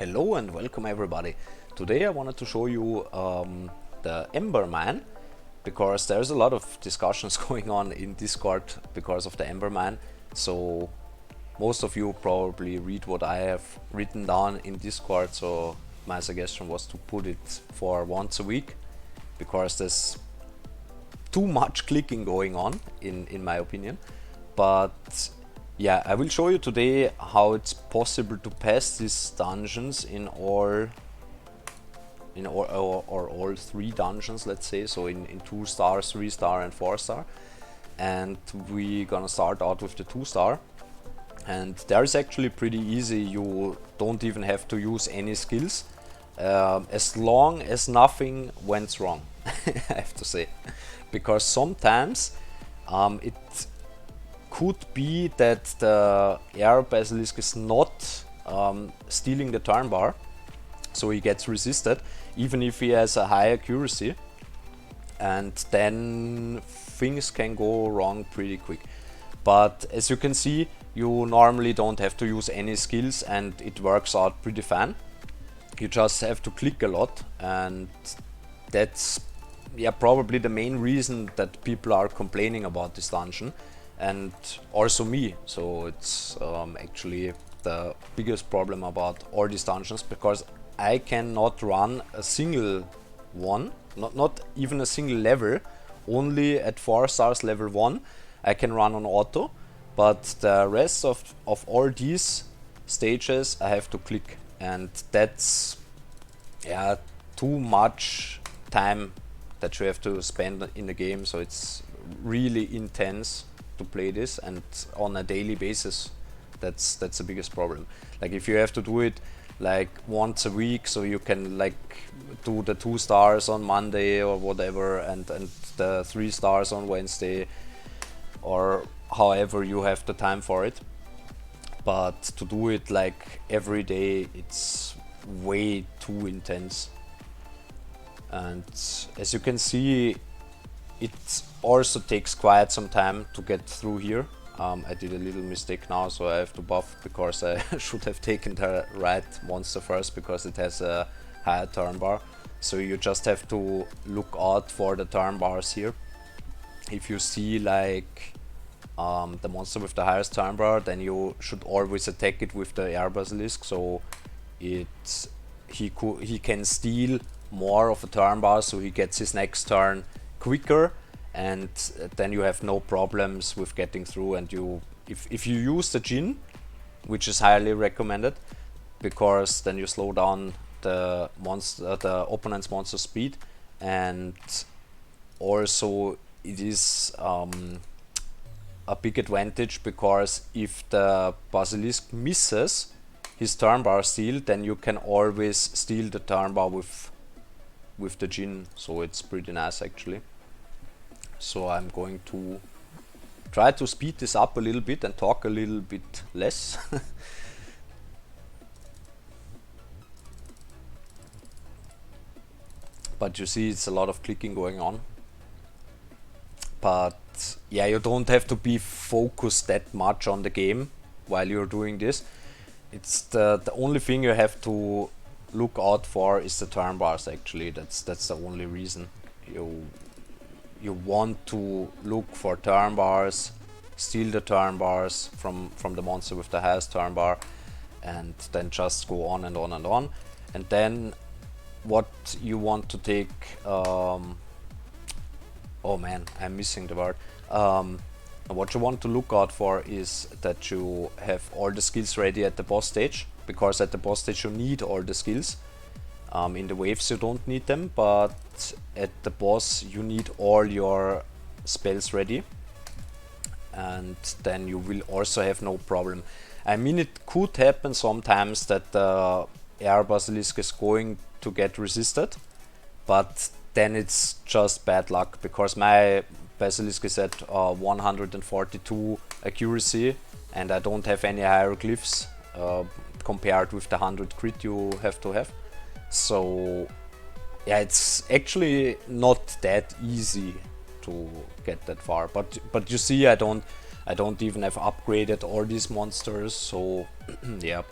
Hello and welcome everybody. Today I wanted to show you the Ember Man, because there's a lot of discussions going on in Discord because of the Ember Man. So most of you probably read what I have written down in Discord, so my suggestion was to put it for once a week, because there's too much clicking going on in my opinion. But yeah, I will show you today how it's possible to pass these dungeons in all three dungeons, let's say, so in 2-star, 3-star and 4-star. And we're gonna start out with the 2-star, and there is actually pretty easy. You don't even have to use any skills, as long as nothing went wrong. I have to say, because sometimes it could be that the air basilisk is not stealing the turn bar, so he gets resisted even if he has a high accuracy, and then things can go wrong pretty quick. But as you can see, you normally don't have to use any skills and it works out pretty fine. You just have to click a lot, and that's probably the main reason that people are complaining about this dungeon, and also me. So it's actually the biggest problem about all these dungeons, because I cannot run a single one, not even a single level. Only at 4 stars level 1 I can run on auto, but the rest of all these stages I have to click, and that's too much time that you have to spend in the game. So it's really intense to play this, and on a daily basis that's the biggest problem. Like if you have to do it like once a week, so you can like do the 2 stars on Monday or whatever, and the 3 stars on Wednesday, or however you have the time for it. But to do it like every day, it's way too intense. And as you can see, it also takes quite some time to get through here. I did a little mistake now, so I have to buff, because I should have taken the right monster first, because it has a higher turn bar. So you just have to look out for the turn bars here. If you see like the monster with the highest turn bar, then you should always attack it with the air basilisk, so he can steal more of a turn bar, so he gets his next turn quicker, and then you have no problems with getting through. And if you use the Jin, which is highly recommended, because then you slow down the opponent's monster speed, and also it is a big advantage, because if the basilisk misses his turn bar steal, then you can always steal the turn bar with the Jin. So it's pretty nice actually. So I'm going to try to speed this up a little bit and talk a little bit less. But you see, it's a lot of clicking going on. But yeah, you don't have to be focused that much on the game while you're doing this. It's the only thing you have to look out for is the turn bars actually. That's the only reason. You want to look for turn bars, steal the turn bars from the monster with the highest turn bar, and then just go on and on and on. And then what you want to take, oh man, I'm missing the word. What you want to look out for is that you have all the skills ready at the boss stage, because at the boss stage you need all the skills. In the waves you don't need them, but at the boss you need all your spells ready, and then you will also have no problem. I mean, it could happen sometimes that the air basilisk is going to get resisted, but then it's just bad luck, because my basilisk is at 142 accuracy, and I don't have any hieroglyphs compared with the 100 crit you have to have. So yeah, it's actually not that easy to get that far. But you see, I don't even have upgraded all these monsters, so yeah.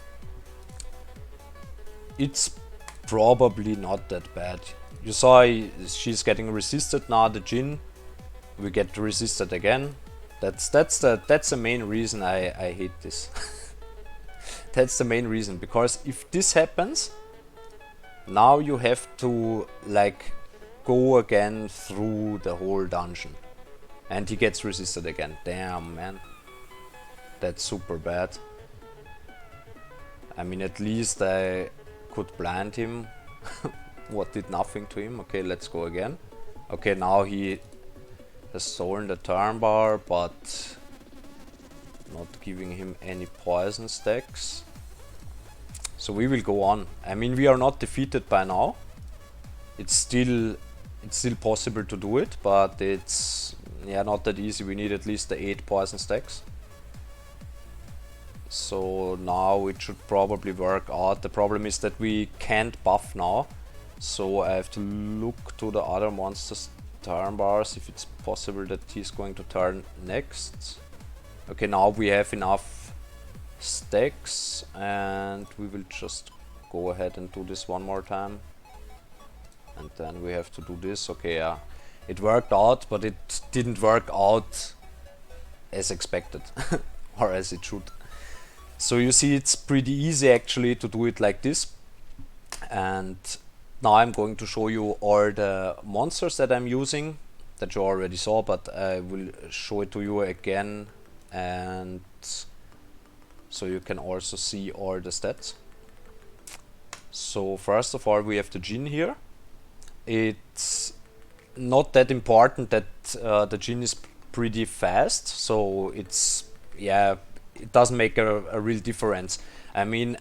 it's probably not that bad. You saw she's getting resisted now, the Jin. We get resisted again. That's the main reason I hate this. That's the main reason, because if this happens, now you have to like go again through the whole dungeon. And he gets resisted again. Damn, man. That's super bad. I mean, at least I could blind him. What did nothing to him. Okay, let's go again. Okay, now he has stolen the turn bar, but not giving him any poison stacks. So we will go on. I mean, we are not defeated by now. It's still possible to do it, but it's not that easy. We need at least the 8 poison stacks. So now it should probably work out. The problem is that we can't buff now, so I have to look to the other monsters' turn bars if it's possible that he's going to turn next. Okay, now we have enough stacks and we will just go ahead and do this one more time. And then we have to do this. Okay, yeah, it worked out, but it didn't work out as expected or as it should. So you see, it's pretty easy actually to do it like this. And now I'm going to show you all the monsters that I'm using, that you already saw, but I will show it to you again, and so you can also see all the stats. So first of all, we have the Jin here. It's not that important that the Jin is pretty fast, so it's, yeah, it doesn't make a real difference. I mean,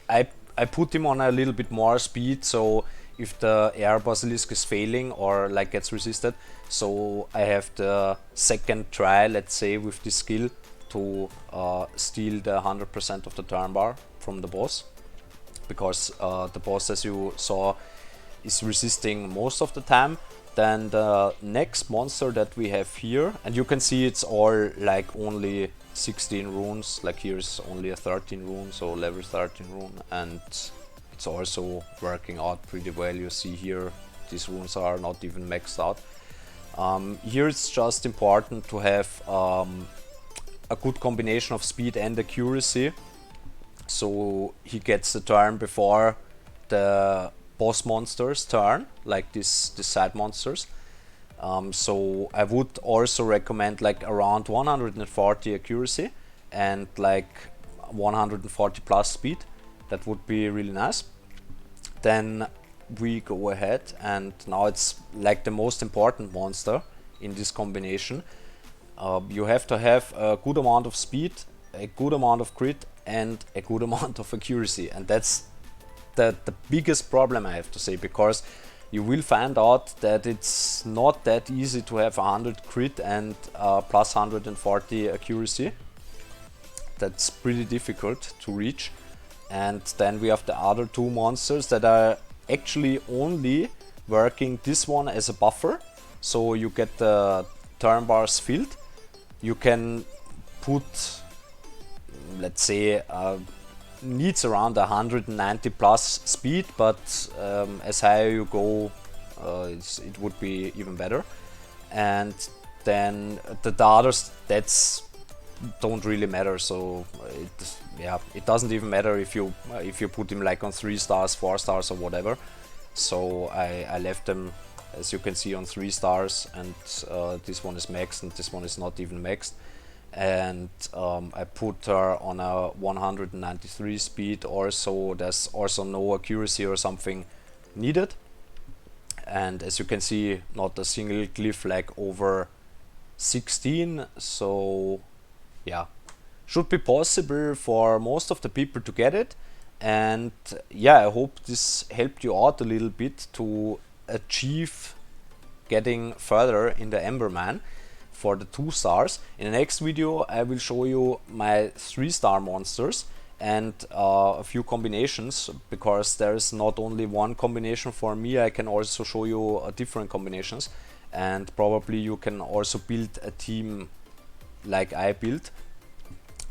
I put him on a little bit more speed, so if the air basilisk is failing or like gets resisted, so I have the second try, let's say, with this skill to steal the 100% of the turn bar from the boss, because the boss, as you saw, is resisting most of the time. Then the next monster that we have here, and you can see it's all like only 16 runes, like here's only a 13 rune, so level 13 rune, and it's also working out pretty well. You see here, these runes are not even maxed out. Here it's just important to have a good combination of speed and accuracy, so he gets the turn before the boss monster's turn, like this side monsters. So I would also recommend like around 140 accuracy and like 140 plus speed. That would be really nice. Then we go ahead, and now it's like the most important monster in this combination. You have to have a good amount of speed, a good amount of crit, and a good amount of accuracy, and that's the biggest problem, I have to say, because you will find out that it's not that easy to have 100 crit and plus 140 accuracy. That's pretty difficult to reach. And then we have the other two monsters that are actually only working this one as a buffer, so you get the turn bars filled. You can put, let's say, needs around 190 plus speed, but as higher you go, it would be even better. And then the other stats don't really matter, so it doesn't even matter if you put him like on 3 stars, 4 stars or whatever. So I left them, as you can see, on 3 stars, and this one is maxed and this one is not even maxed. And I put her on a 193 speed, also there's also no accuracy or something needed. And as you can see, not a single glyph like over 16, so yeah, should be possible for most of the people to get it. And yeah, I hope this helped you out a little bit to achieve getting further in the Emberman for the 2 stars. In the next video I will show you my 3-star monsters and a few combinations, because there's not only one combination for me, I can also show you different combinations, and probably you can also build a team like I built.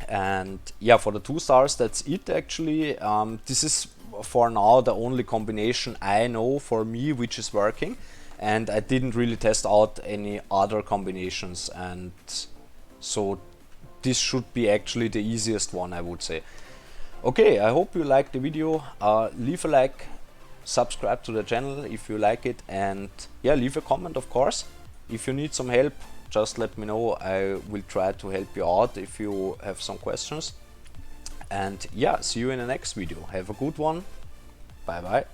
And yeah, for the 2 stars, that's it actually. This is for now the only combination I know for me which is working, and I didn't really test out any other combinations, and so this should be actually the easiest one, I would say. Okay, I hope you liked the video. Leave a like, subscribe to the channel if you like it, and yeah, leave a comment of course. If you need some help, just let me know. I will try to help you out if you have some questions. And yeah, see you in the next video. Have a good one. Bye bye.